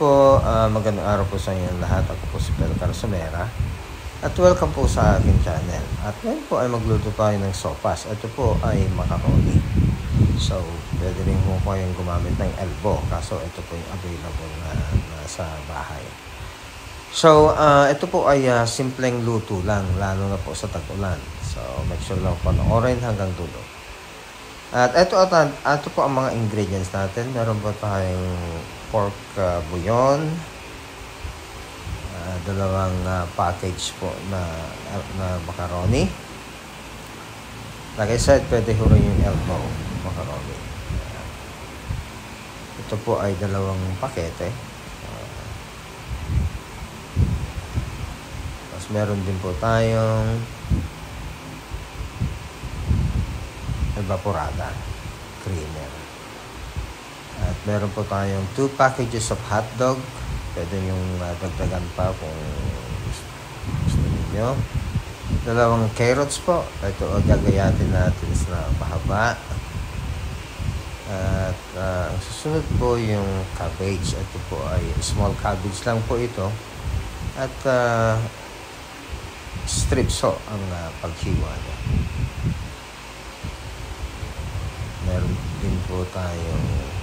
po, magandang araw po sa inyo lahat. Ako po si Pel Carsomera at welcome po sa aking channel. At ngayon po ay magluto tayo ng sopas. Ito po ay macaroni. So, pwede rin po kayong gumamit ng elbow, kaso ito po yung available na sa bahay. So, ito po ay simpleng luto lang, lalo na po sa tag-ulan. So, make sure lang panoorin hanggang dulo. At ito po ang mga ingredients natin. Meron po tayong pork bouillon, dalawang package po na macaroni. Like I said, pwede ho rin yung elbow macaroni. Ito po ay dalawang pakete. Tapos meron din po tayong evaporada creamer. At meron po tayong 2 packages of hotdog. Pwede yung dagdagan pa kung gusto niyo. Dalawang carrots po. Ito gagayatin natin sa mahaba. At ang susunod po yung cabbage. Ito po ay small cabbage lang po ito. At strips ho ang paghiwa niya. Meron din po tayong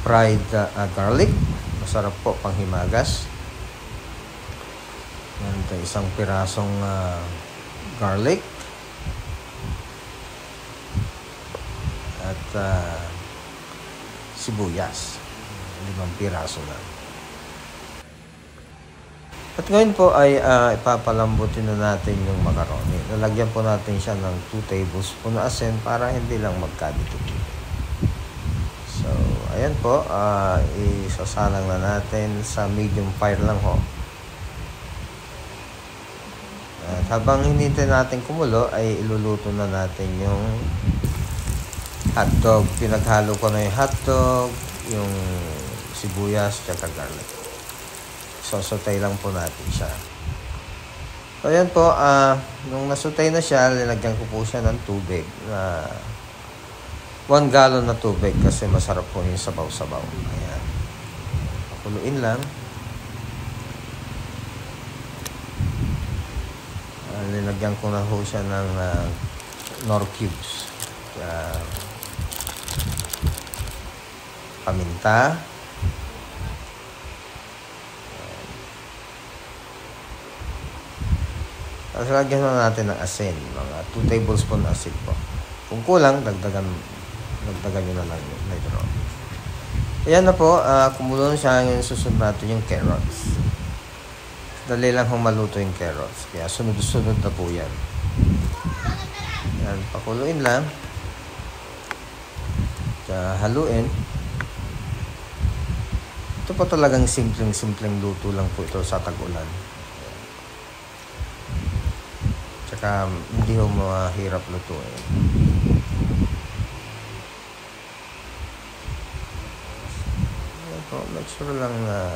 fried garlic. Masarap po panghimagas. Meron tayong isang pirasong garlic. At sibuyas. 5 piraso na. At ngayon po ay ipapalambutin na natin yung macaroni. Lalagyan po natin siya ng 2 tablespoon na asin para hindi lang magkadikit. So, ayan po. Isasalang na natin sa medium fire lang ho. At habang hinintay natin kumulo, ay iluluto na natin yung hotdog. Pinaghalo ko na yung hotdog, yung sibuyas, tsaka garlic. Sosotay lang po natin siya. So, ayan po. Nung nasutay na siya, linagyan ko po siya ng tubig. 1 gallon na tubig kasi masarap po yung sabaw-sabaw. Ayan. Pakuluin lang. Linagyan ko na po siya ng Knorr cubes. Paminta. Tapos lagyan na natin ng asin. Mga 2 tablespoon asin po. Kung kulang, dagdagan nyo na lang later on. Ayan na po. Kumulo na siya. Ngayon susunod natin yung carrots. Dali lang kung maluto yung carrots. Kaya sunod-sunod na po yan. Ayan, pakuluin lang. Kaya haluin. Ito po talagang simpleng luto lang po ito sa tag-ulan. Tsaka hindi ho mahirap lutuin. Ayan po, make sure lang na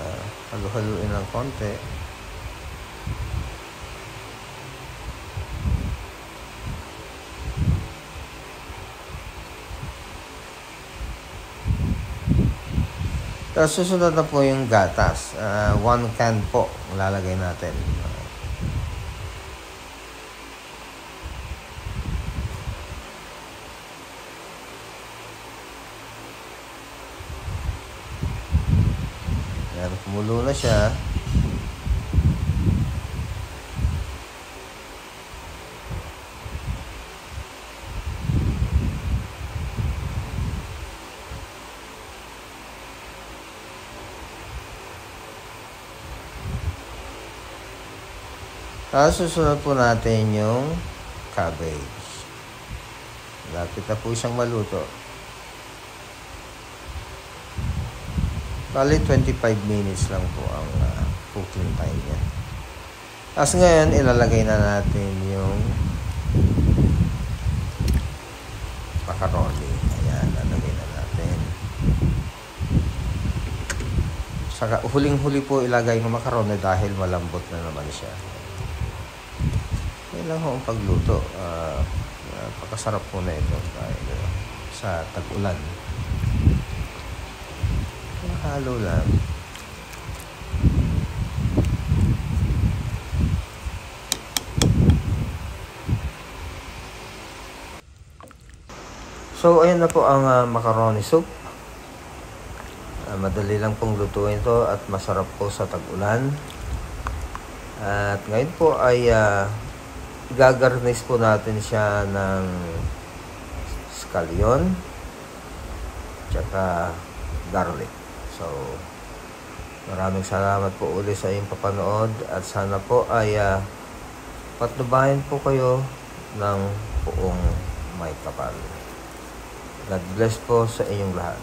halu-haluin ng konti. Tapos susunod na po yung gatas. 1 can po lalagay natin. Ayan, kumulo na siya. Tapos susunod po natin yung cabbage. Lapit na po siyang maluto. Bali 25 minutes lang po ang cooking time niya. Tapos ngayon ilalagay na natin yung macaroni. Ayan, lalagay na natin. Saka huling-huli po ilagay ng macaroni dahil malambot na naman siya. Yan lang ho ang pagluto. Napakasarap po na ito dahil sa tag-ulan. Halo lang. So, ayan na po ang macaroni soup. Madali lang pong lutuin to at masarap po sa tag-ulan. At ngayon po ay gagarnish po natin siya ng scallion tsaka garlic. So, maraming salamat po uli sa inyong papanood at sana po ay patnubayan po kayo ng buong may kapal. God bless po sa inyong lahat.